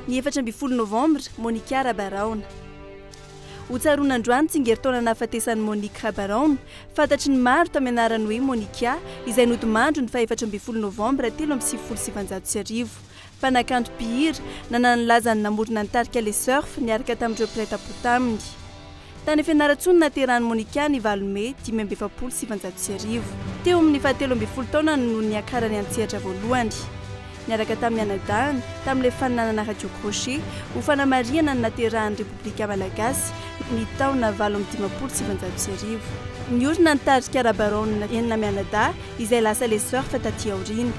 Ny 4 novambra Monika Rabaraona. Hotsaron'androany tsingeritaona nahafatesan'ny Monique Rabaraona, fantatry ny maro tamin'ny anarany hoe Monika, izay nodimandro ny 14 novambra 1770. Mpanakanto mpihira nananilaza ny namorona nitarika le surf niaraka tamin'ireo mpiray-tampo taminy. Tany fianarantsony naterahany Monika ny 4 Mey 1770. Teo amin'ny 17 taona no niakarany an-tsehatra voalohany. Niaraka tamin'ny anadahany tamin'ilay faninanana radio crochet ho fanamariana ny naterahan'ny Repoblika Malagasy ny taona 1770. Niorina nitarika Rabaraona enina mianadahy izay lasa le surf taty aoriana.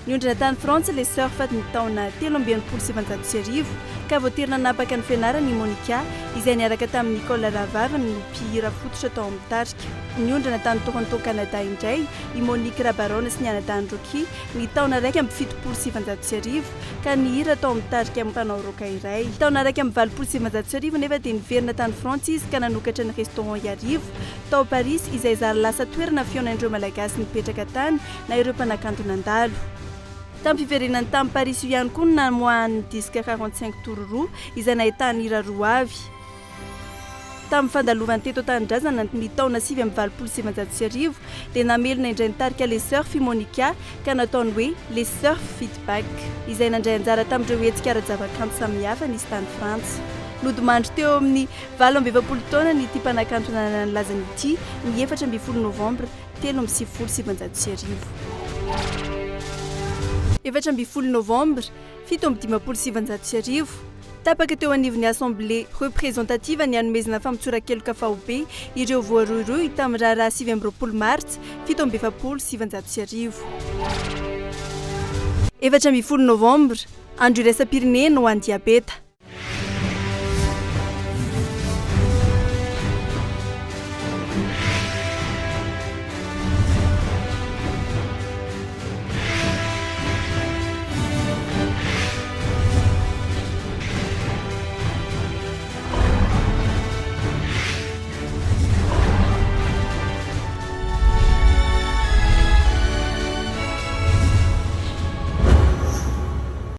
Niondrina tany Frantsa le surf ny taona 1770 ka voaterina napaka ny fianarany Monika izay niaraka tamin'ny Nicole Ravavany no mpihira fototra tao amin'ny tarika. Niondrina tany Toronto Canada indray i Monique Rabaraona sy ny anadahany Rocky ny taona 1770 ka nihira tao amin'ny tarika mpanao roka iray. Taona 1770 nefa dia niverina tany Frantsa izy ka nanokatra ny restaurant Iarivo tao Paris izay zary lasa toerana fionaindreo malagasy nipetraka tany na ireo mpanakanto nandalo. Tamin'ny fiverenany tamin'ny Paris io ihany koa no namoahan'ny disque 45 tororoa izay nahitany hira roa avy. Tamin'ny fandalovany teto an-tanindrazana ny taona 1770 dia namelona indray nitarika le surf Monika ka nataony hoe le surf feedback izay nandray anjara tamin'ireo hetsika ara-javakanto samihafa nisy tany Frantsa. Nodimandro teo amin'ny 20 taona ny ity mpanakanto nananilazany ity ny 14 novambra 1770. 14 novambra 1770 tapaka teo anivon'ny assemblée représentative ny hanomezana fampitsoran-keloka fahobe ireo voaroiroy tamin'ny raharaha 9 martsa 1770. 14 novambra andro iraisam-pirenena ho an'ny diabeta.